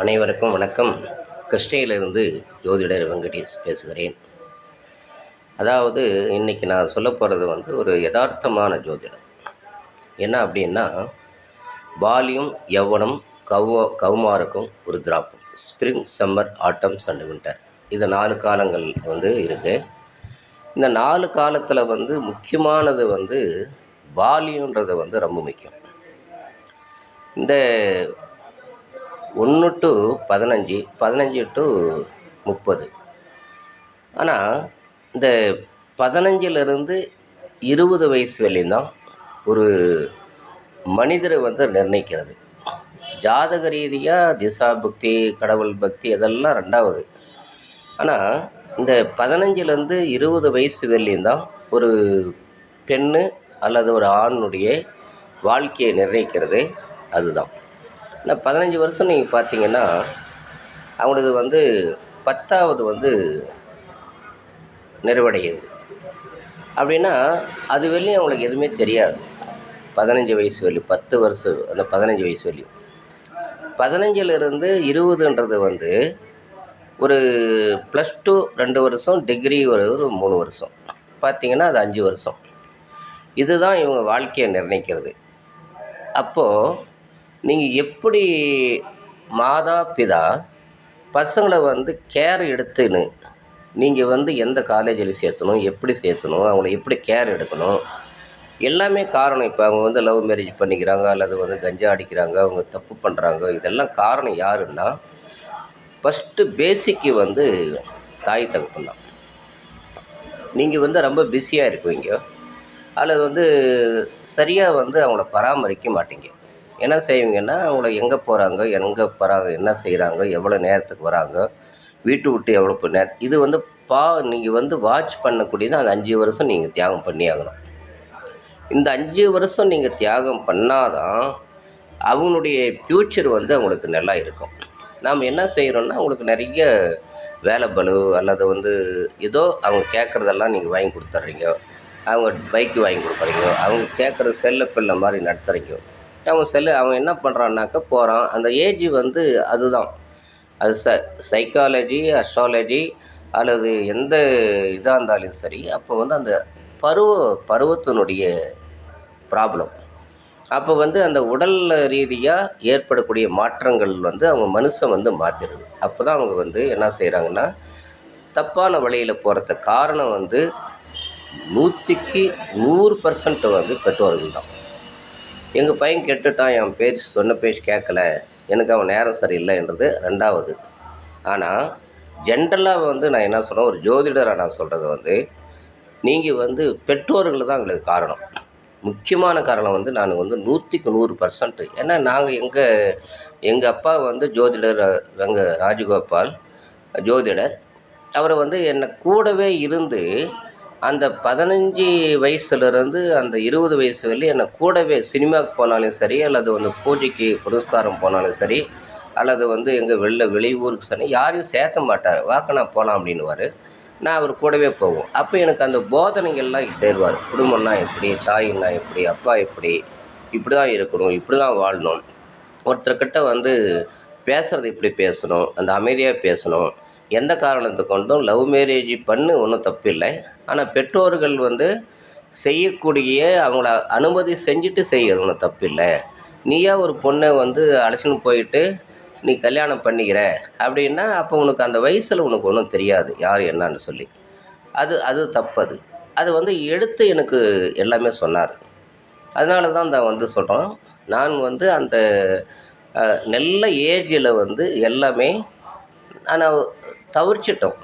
அனைவருக்கும் வணக்கம். கிருஷ்ணகிரியிலிருந்து ஜோதிடர் வெங்கடேஷ் பேசுகிறேன். அதாவது இன்னைக்கு நான் சொல்லப் போகிறது ஒரு யதார்த்தமான ஜோதிடம். என்ன அப்படின்னா, பால்யம், யௌவனம், கௌமாரகம், ருத்ராப்பம், spring, summer, autumns and winter. இது 4 காலங்கள் இருக்குது. இந்த 4 காலத்தில் முக்கியமானது பால்யன்றது ரொம்ப முக்கியம். இந்த 1 to 15, 15 to 30. ஆனால் இந்த 15லிருந்து 20 வயசு வரையும் தான் ஒரு மனிதரை நிர்ணயிக்கிறது. ஜாதக ரீதியாக திசா பக்தி, கடவுள் பக்தி இதெல்லாம் 2வது. ஆனால் இந்த 15லேருந்து 20 வயசு வரையும் தான் ஒரு பெண்ணு அல்லது ஒரு ஆணுடைய வாழ்க்கையை நிர்ணயிக்கிறது. அதுதான். ஆனால் 15 வருஷம் நீங்கள் பார்த்தீங்கன்னா அவங்களுக்கு 10வது நிறைவடைகிறது. அப்படின்னா அது வெளியும் அவங்களுக்கு எதுவுமே தெரியாது. 15 வயசு வெளியும் 10 வருஷம், அந்த 15 வயசு வெளியும் 15லிருந்து 20ன்றது ஒரு +2 2 வருஷம், டிகிரி ஒரு 3 வருஷம், பார்த்திங்கன்னா அது 5 வருஷம். இதுதான் இவங்க வாழ்க்கையை நிர்ணயிக்கிறது. அப்போது நீங்கள் எப்படி மாதா பிதா பசங்களை கேர் எடுத்துன்னு நீங்கள் எந்த காலேஜில் சேர்த்தணும், எப்படி சேர்த்தணும், அவங்கள எப்படி கேர் எடுக்கணும், எல்லாமே காரணம். இப்போ அவங்க லவ் மேரேஜ் பண்ணிக்கிறாங்க அல்லது கஞ்சா அடிக்கிறாங்க, அவங்க தப்பு பண்ணுறாங்க. இதெல்லாம் காரணம் யாருன்னா, ஃபஸ்ட்டு பேசிக்கு தாய் தகப்பன் தான். நீங்கள் ரொம்ப பிஸியாக இருக்குவீங்க அல்லது சரியாக அவங்கள பராமரிக்க மாட்டீங்க. என்ன செய்வீங்கன்னா, அவங்கள எங்கே போகிறாங்க, என்ன செய்கிறாங்க, எவ்வளோ நேரத்துக்கு வராங்க, வீட்டு விட்டு எவ்வளோ நேரம், இது நீங்கள் வாட்ச் பண்ணக்கூடியது. அந்த 5 வருஷம் நீங்கள் தியாகம் பண்ணி ஆகணும். இந்த 5 வருஷம் நீங்கள் தியாகம் பண்ணாதான் அவங்களுடைய ஃப்யூச்சர் அவங்களுக்கு நல்லா இருக்கும். நாம் என்ன செய்கிறோன்னா, அவங்களுக்கு நிறைய வேலை பளு அல்லது ஏதோ அவங்க கேட்குறதெல்லாம் நீங்கள் வாங்கி கொடுத்துட்றீங்க. அவங்க பைக்கு வாங்கி கொடுக்குறீங்க, அவங்க கேட்குற செல்ல பிள்ளை மாதிரி நடத்துகிறீங்க. அவன் என்ன பண்ணுறான்னாக்கா போகிறான். அந்த ஏஜ் அதுதான். அது சைக்காலஜி, அஸ்ட்ராலஜி அல்லது எந்த இதாக இருந்தாலும் சரி, அப்போ அந்த பருவத்தினுடைய ப்ராப்ளம். அப்போ அந்த உடல் ரீதியாக ஏற்படக்கூடிய மாற்றங்கள் அவங்க மனுஷன் மாற்றிடுது. அப்போ தான் அவங்க என்ன செய்கிறாங்கன்னா, தப்பான வழியில் போகிறதுக்கு காரணம் 100க்கு 100% பெற்றோர்கள் தான். எங்கள் பையன் கெட்டுட்டான், என் சொன்ன பேச்சு கேட்கல, எனக்கு அவன் நேரம் சரியில்லைன்றது 2வது. ஆனால் ஜென்ரலாக நான் என்ன சொல்கிறேன், ஒரு ஜோதிடராக நான் சொல்கிறது நீங்கள் பெற்றோர்கள் தான் எங்களுக்கு காரணம். முக்கியமான காரணம் நான் 100க்கு 100%. ஏன்னா நாங்கள் எங்கள் அப்பா ஜோதிடர் ராஜகோபால் ஜோதிடர். அவர் என்னை கூடவே இருந்து அந்த 15 வயசுலேருந்து அந்த 20 வயசு வரையும் என்னை கூடவே சினிமாவுக்கு போனாலும் சரி, அல்லது பூஜைக்கு புரஸ்காரம் போனாலும் சரி, அல்லது எங்கள் வெளியூருக்கு சரி, யாரையும் சேர்த்த மாட்டார். வாக்கண்ணா போகலாம் அப்படின்னுவார். நான் அவர் கூடவே போவோம். அப்போ எனக்கு அந்த போதனைகள்லாம் சேருவார். குடும்பம்னா எப்படி, தாயின்னா எப்படி, அப்பா எப்படி, இப்படி தான் இருக்கணும், இப்படி தான் வாழணும், ஒருத்தர்கிட்ட பேசுகிறது இப்படி பேசணும், அந்த அமைதியாக பேசணும், எந்த காரணத்தை கொண்டும் லவ் மேரேஜ் பண்ணு ஒன்றும் தப்பு இல்லை. ஆனால் பெற்றோர்கள் செய்யக்கூடிய அவங்கள அனுமதி செஞ்சுட்டு செய்கிறது ஒன்றும் தப்பு இல்லை. நீயா ஒரு பொண்ணை அழைச்சின்னு போயிட்டு நீ கல்யாணம் பண்ணிக்கிற அப்படின்னா, அப்போ உனக்கு அந்த வயசில் உனக்கு ஒன்றும் தெரியாது யார் என்னான்னு சொல்லி. அது தப்பு. அது எடுத்து எனக்கு எல்லாமே சொன்னார். அதனால தான் நான் சொல்கிறோம். நான் அந்த நல்ல ஏஜில் எல்லாமே ஆனால் தவிர்ச்சிட்டோம்.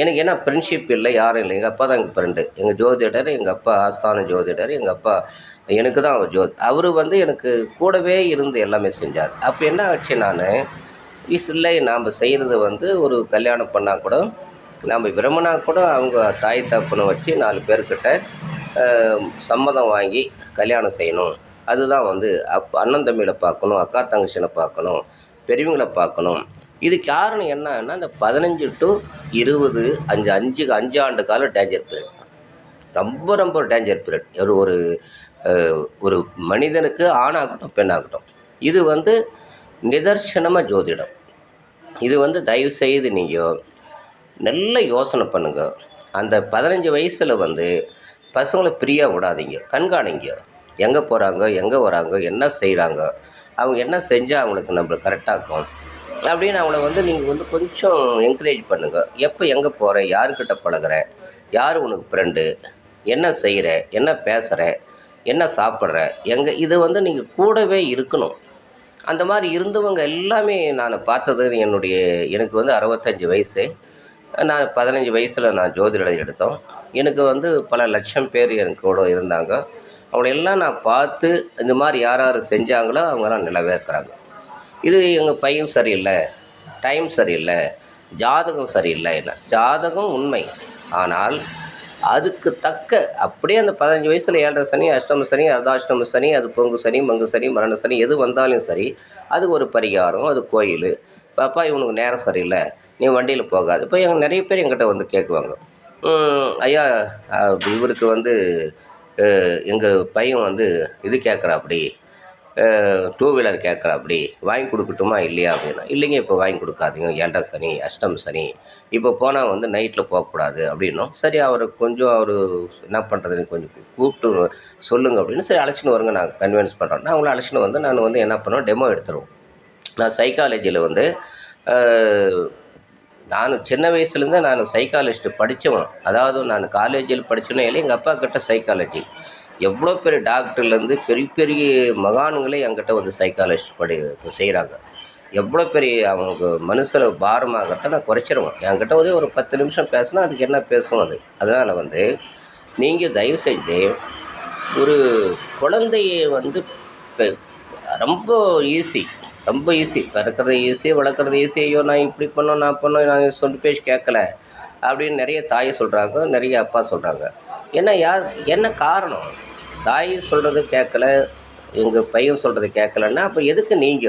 எனக்கு ஏன்னா ஃப்ரெண்ட்ஷிப் இல்லை, யாரும் இல்லை. எங்கள் அப்பா தான் எங்கள் ஃப்ரெண்டு. எங்கள் ஜோதிடர், எங்கள் அப்பா ஆஸ்தான ஜோதிடர். எங்கள் அப்பா எனக்கு தான் அவர் அவர் எனக்கு கூடவே இருந்து எல்லாமே செஞ்சார். அப்போ என்ன ஆச்சு, நான் இல்லை நாம் செய்கிறது ஒரு கல்யாணம் பண்ணால் கூட, நாம் விரும்பினா கூட அவங்க தாய் தகப்பனை வச்சு 4 பேர்கிட்ட சம்மதம் வாங்கி கல்யாணம் செய்யணும். அதுதான் அண்ணன் தம்பிகளை பார்க்கணும், அக்கா தங்கச்சினை பார்க்கணும், பெரியவங்களை பார்க்கணும். இது காரணம் என்னன்னா, இந்த 15 to 20 5 ஆண்டு காலம் டேஞ்சர் பீரியட். ரொம்ப டேஞ்சர் பீரியட். ஒரு மனிதனுக்கு ஆணாகட்டும் பெண்ணாகட்டும். இது நிதர்சனமாக ஜோதிடம். இது வந்து தயவுசெய்து நீங்கள் நல்ல யோசனை பண்ணுங்க. அந்த 15 வயசுல வந்து பசங்கள ஃப்ரீயா விடாதீங்க. கண்காணிங்க. எங்க போறாங்க? எங்க வராங்க? என்ன செய்றாங்க? அவங்க என்ன செஞ்சா அவங்களுக்கு நம்மளுக்கு கரெக்ட்டா இருக்கும்? அப்படின்னு அவங்கள வந்து நீங்க வந்து கொஞ்சம் என்கரேஜ் பண்ணுங்க. எப்ப எங்க போற? யாருக்கிட்ட பழகுற? யாரு உனக்கு ஃப்ரெண்டு? என்ன செய்ற? என்ன பேசுற? என்ன சாப்பிடுற? எங்க இது வந்து நீங்க கூடவே இருக்கணும். அந்த மாரி இருந்தவங்க எல்லாமே நானு பார்த்தது எனக்கு வந்து 65 வயசு. நான் 15 வயசுல நான் ஜோதிட எடுத்தோம். எனக்கு வந்து பல லட்சம் பேர் என் கூட இருந்தாங்க. அவங்கள எல்லாம் நான் பார்த்து, இந்த மாரி யார் யார் செஞ்சாங்களோ அவங்கலாம் நல்லாவே இருக்கிறாங்க. இது எங்க பையன் சரியில்ல, டைம் சரியில்ல, ஜாதகம் சரியில்ல. ஜாதகம் உண்மை. ஆனால் அதுக்கு தக்க அப்படியே அந்த 15 வயசுல 7:30 சனி, அஷ்டம சனி, அர்த்தாஷ்டம சனி, அது பொங்கு சனி, மங்கு சனி, மரண சனி எது வந்தாலும் சரி, அதுக்கு ஒரு பரிகாரம், அது கோயிலு. "அப்பா இவனுக்கு நேரம் சரியில்ல, நீ வண்டியில போகாத." இப்போ நெறைய பேர் என்கிட்ட வந்து கேட்குவாங்க. "ஐயா இவருக்கு வந்து எங்க பையன் வந்து இது கேட்குறாப்படி, டூ வீலர் கேட்குறாப்படி, வாங்கி குடுக்கட்டுமா இல்லையா?" அப்படின்னா, "இல்லைங்க இப்போ வாங்கி குடுக்காதீங்க. 7:30 சனி, அஷ்டம சனி. இப்போ போனா வந்து நைட்ல போக்கூடாது." அப்படின்னோம். சரி அவரு என்ன பண்றதுன்னு கொஞ்சம் கூப்பிட்டு சொல்லுங்க அப்படின்னு, சரி அழைச்சின்னு வருங்க நான் கன்வின்ஸ் பண்றேன். நான் அவங்கள அழைச்சின்னு வந்து நான் வந்து என்ன பண்ணுவேன், டெமோ எடுத்துருவோம். நான் சைக்காலஜில வந்து அ நானு சின்ன வயசுலேருந்தே நானு சைக்காலஜிஸ்ட் படிச்சவன். அதாவது நான் காலேஜில் படிச்சேனோ இல்லையோ, எங்க அப்பா கிட்ட சைக்காலஜி. எவ்வளோ பெரிய டாக்டர்லேருந்து பெரிய பெரிய மகான்களே என்கிட்ட வந்து சைக்காலஜிஸ்ட் செய்றாங்க. எவ்வளோ பெரிய அவங்க மனசுல பாரமாகறத நான் குறைச்சிருவேன். என்கிட்ட வந்து ஒரு 10 நிமிஷம் பேசுனா, அதுக்கு என்ன பேசும் அது. அதனால வந்து நீங்க தயவு செஞ்சு ஒரு குழந்தைய வந்து பெ ரொம்ப ஈஸி. ரொம்ப ஈஸி. பிறக்கிறது ஈஸி, வளர்க்குறது ஈஸி. ஐயோ! நான் இப்படி பண்ணோம், நான் பண்ணோம், நான் சொன்ன பேச்சு கேட்கல. அப்படின்னு நெறைய தாய் சொல்றாங்க, நெறைய அப்பா சொல்றாங்க. ஏன்னா என்ன காரணம்? தாய் சொல்றத கேட்கல, எங்க பையன் சொல்றத கேட்கலன்னா, அப்ப எதுக்கு நீங்க?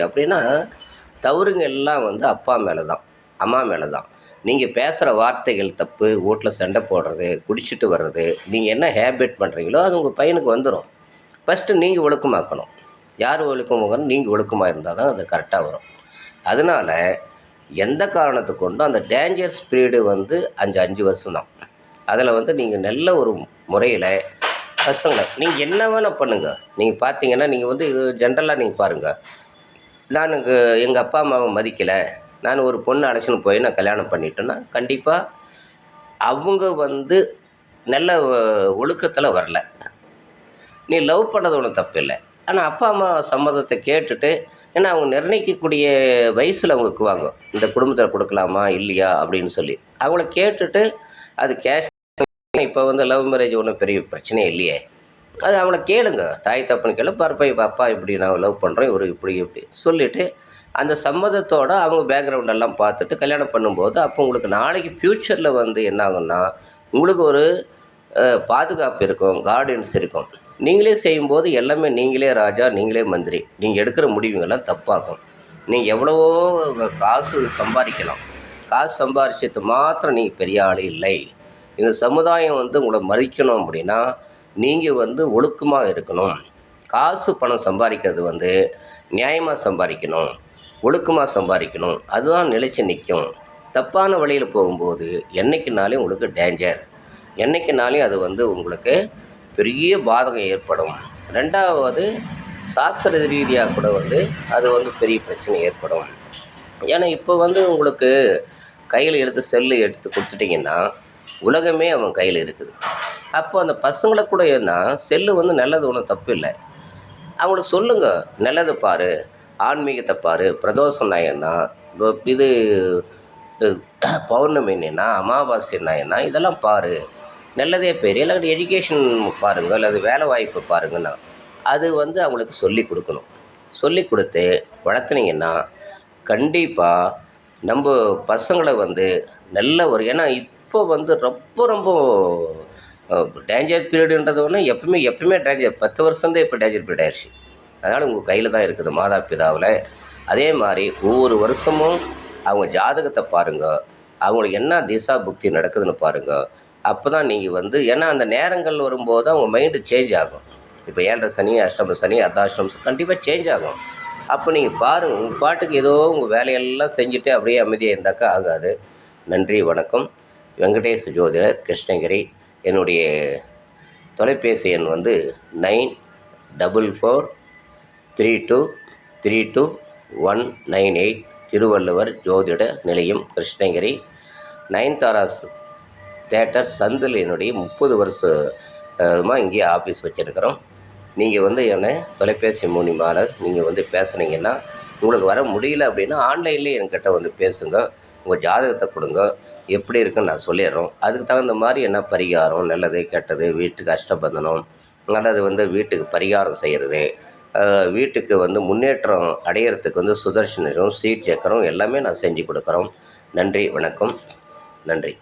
அப்படின்னா, தவறுங்க எல்லாம் வந்து அப்பா மேல தான், அம்மா மேல தான். நீங்க பேசுற வார்த்தைகள் தப்பு, வூட்ல சண்டை போடுறது, குடிச்சிட்டு வர்றது, நீங்க என்ன ஹேபிட் பண்றீங்களோ, அது உங்க பையனுக்கு வந்துரும். ஃபர்ஸ்ட்டு நீங்க ஒழுக்கமாக்கணும். யார் ஒழுக்கமாக்கணும்? நீங்க ஒழுக்கமா இருந்தா தான் அது கரெக்ட்டா வரும். அதனால எந்த காரணத்த கொண்டும் அந்த டேஞ்சர்ஸ் பீரியடு வந்து 5 வருஷம் தான். அதில வந்து நீங்க நல்ல ஒரு முறையில பசங்கள நீங்க என்ன வேணா பண்ணுங்க. நீங்க பார்த்தீங்கன்னா, நீங்க வந்து ஜென்ரலா நீங்க பாருங்க. நானுங்க எங்க அப்பா, அம்மாவ மதிக்கல. நான் ஒரு பொண்ண அழைச்சுன்னு போய் நான் கல்யாணம் பண்ணிட்டேன்னா, கண்டிப்பா அவங்க வந்து நல்ல ஒழுக்கத்தில வரல. நீ லவ் பண்ணது ஒண்ணும் தப்பில்ல. ஆனா, அப்பா, அம்மா சம்மதத்த கேட்டுட்டு ஏன்னா அவங்க நிர்ணயிக்கக்கூடிய வயசுல அவங்க இருக்குவாங்க. இந்த குடும்பத்தில குடுக்கலாமா? இல்லையா? அப்படின்னு சொல்லி. அவங்கள கேட்டுட்டு அது கேஷ் இப்ப வந்து லவ் மேரேஜ் ஒண்ணும் பெரிய பிரச்சனையே இல்லையே! அது அவங்கள கேளுங்க. தாய் தகப்பன கேளு. பாருப்பா இப்ப அப்பா இப்படி நான் லவ் பண்றேன். இவரு இப்படி இப்படி சொல்லிட்டு, அந்த சம்மதத்தோட அவங்க பேக்கிரவுண்ட் எல்லாம் பார்த்துட்டு கல்யாணம் பண்ணும்போது, அப்போ உங்களுக்கு நாளைக்கு ஃப்யூச்சர்ல வந்து என்ன ஆகும்னா, உங்களுக்கு ஒரு பாதுகாப்பு இருக்கும். கார்டியன்ஸ் இருக்கும். நீங்களே செய்யும்போது எல்லாமே நீங்களே ராஜா, நீங்களே மந்திரி. நீங்க எடுக்கிற முடிவுங்கள்லாம் தப்பாகும். நீங்க எவ்வளவோ காசு சம்பாரிக்கலாம். காசு சம்பாரிச்சது மாத்திரம் நீங்க பெரிய ஆளு இல்லை. இந்த சமுதாயம் வந்து உங்கள மதிக்கணும் அப்படின்னா, நீங்க வந்து ஒழுக்கமா இருக்கணும். காசு, பணம் சம்பாரிக்கிறது வந்து நியாயமா சம்பாரிக்கணும். ஒழுக்கமா சம்பாரிக்கணும். அதுதான் நிலைச்சு நிக்கும். தப்பான வழியில போகும்போது, என்னைக்குனாலும் உங்களுக்கு டேஞ்சர். என்னைக்குனாலும் அது வந்து உங்களுக்கு பெரிய பாதகம் ஏற்படும். 2வது சாஸ்திர ரீதியா கூட வந்து அது வந்து பெரிய பிரச்சனை ஏற்படும். ஏன்னா, இப்போ வந்து உங்களுக்கு கையில எடுத்து செல்லு எடுத்து குடுத்துட்டீங்கன்னா, உலகமே அவன் கையில இருக்குது. அப்போ அந்த பசங்கள கூட ஏன்னா, செல்லு வந்து நல்லது ஒண்ணும் தப்பு இல்ல. அவங்களுக்கு சொல்லுங்க. நல்லத பாரு, ஆன்மீகத்த பாரு, பிரதோஷம்னா என்ன? இது பௌர்ணமின்னா, அமாவாசைன்னா என்ன? இதெல்லாம் பாரு. நல்லதே பேரு. இல்லாட்டி எஜுகேஷன் பாருங்க, அல்லது வேலை வாய்ப்பு பாருங்கன்னா, அது வந்து அவங்களுக்கு சொல்லிக் குடுக்கணும். சொல்லிக் குடுத்து வளர்த்துனீங்கன்னா, கண்டிப்பா நம்ப பசங்கள வந்து நல்ல ஒரு ஏன்னா இப்போ வந்து ரொம்ப ரொம்ப அ டேஞ்சர் பீரியடுன்றது ஒண்ணு எப்பவுமே டேஞ்சர் 10 வருஷம் தான் இப்ப டேஞ்சர் பீரியட் ஆயிருச்சு. அதனால உங்க கையில தான் இருக்குது மாதாபிதாவுல. அதே மாரி ஒவ்வொரு வருஷமும் அவங்க ஜாதகத்த பாருங்க. அவங்களுக்கு என்ன திசா புக்தி நடக்குதுன்னு பாருங்க. அப்பதான் நீங்க வந்து ஏன்னா அந்த நேரங்கள் வரும்போது அவங்க மைண்ட் சேஞ்ச் ஆகும். இப்ப 7:30 சனி, அஷ்டம சனி, அர்த்தாஷ்டமம் கண்டிப்பா சேஞ்ச் ஆகும். அப்போ நீங்கள் பாருங்கள், உங்கள் பாட்டுக்கு ஏதோ உங்கள் வேலையெல்லாம் செஞ்சுட்டு அப்படியே அமைதியாக இருந்தாக்கா ஆகாது. நன்றி, வணக்கம். வெங்கடேஷ் ஜோதிடர், கிருஷ்ணகிரி. என்னுடைய தொலைபேசி எண் வந்து 9443232198, திருவள்ளுவர் ஜோதிட நிலையம், கிருஷ்ணகிரி. நயன்தாராஸ் தேட்டர் சந்தில் என்னுடைய 30 வருஷமாக இங்கேயே ஆஃபீஸ் வச்சுருக்கிறோம். நீங்கள் வந்து என்னை தொலைபேசி மூலியமாக நீங்கள் வந்து பேசுனீங்கன்னா, உங்களுக்கு வர முடியல அப்படின்னா ஆன்லைன்லேயே என்கிட்ட வந்து பேசுங்க. உங்கள் ஜாதகத்தை கொடுங்க, எப்படி இருக்குன்னு நான் சொல்லிடுறோம். அதுக்கு தகுந்த மாதிரி என்ன பரிகாரம், நல்லது கெட்டது, வீட்டுக்கு அஷ்டபந்தனம், அல்லது வந்து வீட்டுக்கு பரிகாரம் செய்கிறது, வீட்டுக்கு வந்து முன்னேற்றம் அடையிறதுக்கு வந்து சுதர்சனம், சீட் சக்கரம் எல்லாமே நான் செஞ்சு கொடுக்குறோம். நன்றி, வணக்கம். நன்றி.